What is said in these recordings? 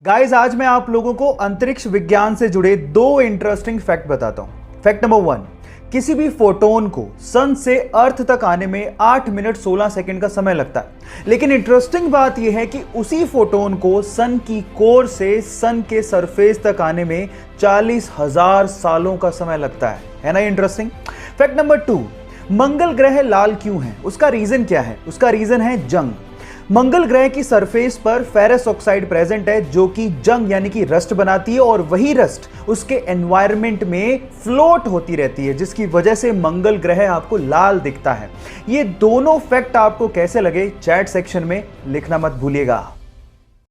Guys आज मैं आप लोगों को अंतरिक्ष विज्ञान से जुड़े दो इंटरेस्टिंग फैक्ट बताता हूं। फैक्ट नंबर 1, किसी भी फोटोन को सन से अर्थ तक आने में 8 मिनट 16 सेकंड का समय लगता है। लेकिन इंटरेस्टिंग बात यह है कि उसी फोटोन को सन की कोर से सन के सरफेस तक आने में 40,000 सालों का समय लगता है ना इंटरेस्टिंग। फैक्ट नंबर 2, मंगल ग्रह लाल क्यों है, उसका रीजन क्या है? उसका रीजन है जंग। मंगल ग्रह की सरफेस पर फेरस ऑक्साइड प्रेजेंट है जो कि जंग यानी कि रस्ट बनाती है और वही रस्ट उसके एनवायरनमेंट में फ्लोट होती रहती है, जिसकी वजह से मंगल ग्रह आपको लाल दिखता है। ये दोनों फैक्ट आपको कैसे लगे चैट सेक्शन में लिखना मत भूलिएगा।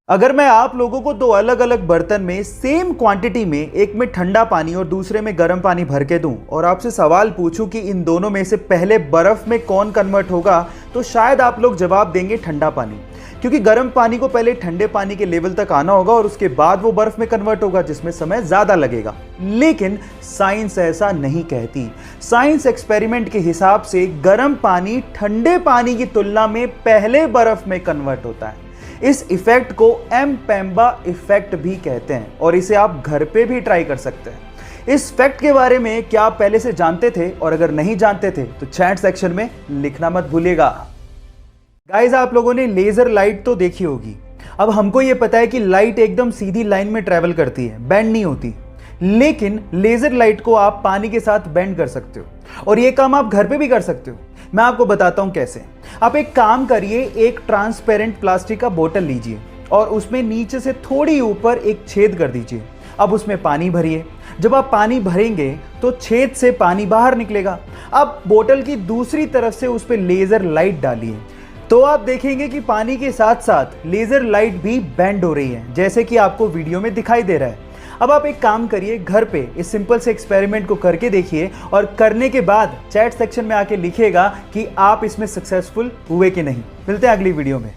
अगर मैं आप लोगों को दो अलग अलग बर्तन में सेम क्वांटिटी में, एक में ठंडा पानी और दूसरे में गर्म पानी भर के दूं और आपसे सवाल पूछूं कि इन दोनों में से पहले बर्फ में कौन कन्वर्ट होगा, तो शायद आप लोग जवाब देंगे ठंडा पानी, क्योंकि गर्म पानी को पहले ठंडे पानी के लेवल तक आना होगा और उसके बाद वो बर्फ में कन्वर्ट होगा, जिसमें समय ज्यादा लगेगा। लेकिन साइंस ऐसा नहीं कहती। साइंस एक्सपेरिमेंट के हिसाब से गर्म पानी ठंडे पानी की तुलना में पहले बर्फ में कन्वर्ट होता है। इस इफेक्ट को एम्पेम्बा इफेक्ट भी कहते हैं और इसे आप घर पे भी ट्राई कर सकते हैं। इस फैक्ट के बारे में क्या आप पहले से जानते थे, और अगर नहीं जानते थे तो चैट सेक्शन में लिखना मत भूलिएगा। गाइस आप लोगों ने लेजर लाइट तो देखी होगी। अब हमको ये पता है कि लाइट एकदम सीधी लाइन में ट्रेवल करती है, बेंड नहीं होती। लेकिन लेजर लाइट को आप पानी के साथ बेंड कर सकते हो और ये काम आप घर पे भी कर सकते हो। मैं आपको बताता हूं कैसे। आप एक काम करिए, एक ट्रांसपेरेंट प्लास्टिक का बोतल लीजिए और उसमें नीचे से थोड़ी ऊपर एक छेद कर दीजिए। अब उसमें पानी भरिए। जब आप पानी भरेंगे तो छेद से पानी बाहर निकलेगा। अब बोतल की दूसरी तरफ से उस पर लेजर लाइट डालिए तो आप देखेंगे कि पानी के साथ साथ लेजर लाइट भी बेंड हो रही है, जैसे कि आपको वीडियो में दिखाई दे रहा है। अब आप एक काम करिए, घर पे इस सिंपल से एक्सपेरिमेंट को करके देखिए और करने के बाद चैट सेक्शन में आके लिखिएगा कि आप इसमें सक्सेसफुल हुए कि नहीं। मिलते हैं अगली वीडियो में।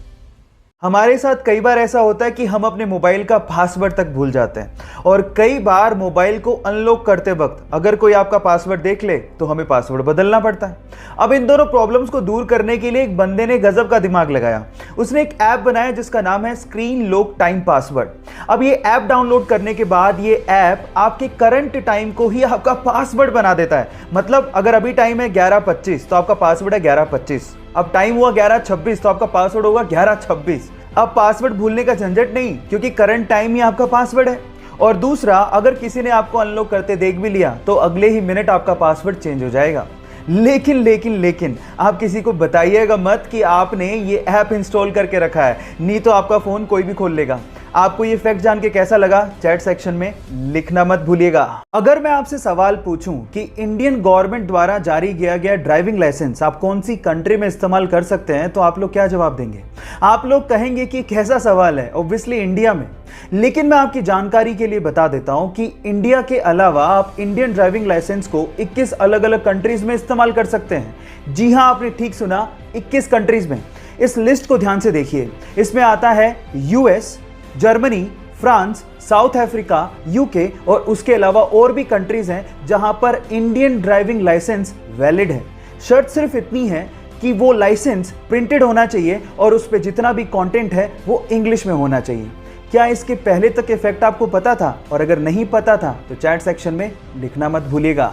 हमारे साथ कई बार ऐसा होता है कि हम अपने मोबाइल का पासवर्ड तक भूल जाते हैं और कई बार मोबाइल को अनलॉक करते वक्त अगर कोई आपका पासवर्ड देख ले तो हमें पासवर्ड बदलना पड़ता है। अब इन दोनों प्रॉब्लम्स को दूर करने के लिए एक बंदे ने गजब का दिमाग लगाया। उसने एक ऐप बनाया जिसका नाम है स्क्रीन लॉक टाइम पासवर्ड। अब ये ऐप डाउनलोड करने के बाद ये ऐप आपके करंट टाइम को ही आपका पासवर्ड बना देता है। मतलब अगर अभी टाइम है 11:25 तो आपका पासवर्ड है 11:25। अब टाइम हुआ 11:26 तो आपका पासवर्ड होगा 11:26। अब पासवर्ड भूलने का झंझट नहीं, क्योंकि करंट टाइम ही आपका पासवर्ड है। और दूसरा, अगर किसी ने आपको अनलॉक करते देख भी लिया तो अगले ही मिनट आपका पासवर्ड चेंज हो जाएगा। लेकिन आप किसी को बताइएगा मत कि आपने ये ऐप इंस्टॉल करके रखा है, नहीं तो आपका फोन कोई भी खोल लेगा। आपको ये फैक्ट जान के कैसा लगा चैट सेक्शन में लिखना मत भूलिएगा। अगर मैं आपसे सवाल पूछूं कि इंडियन गवर्नमेंट द्वारा जारी किया गया ड्राइविंग लाइसेंस आप कौन सी कंट्री में इस्तेमाल कर सकते हैं, तो आप लोग क्या जवाब देंगे? आप लोग कहेंगे कि कैसा सवाल है, ऑब्वियसली इंडिया में। लेकिन मैं आपकी जानकारी के लिए बता देता हूं कि इंडिया के अलावा आप इंडियन ड्राइविंग लाइसेंस को 21 अलग अलग कंट्रीज में इस्तेमाल कर सकते हैं। जी हां, आपने ठीक सुना, 21 कंट्रीज में। इस लिस्ट को ध्यान से देखिए। इसमें आता है US, Germany, France, south Africa, UK और उसके अलावा और भी कंट्रीज हैं जहां पर इंडियन ड्राइविंग लाइसेंस वैलिड है। शर्त सिर्फ इतनी है कि वो लाइसेंस प्रिंटेड होना चाहिए और उस पर जितना भी कंटेंट है वो इंग्लिश में होना चाहिए। क्या इसके पहले तक इफेक्ट आपको पता था? और अगर नहीं पता था तो चैट सेक्शन में लिखना मत भूलिएगा।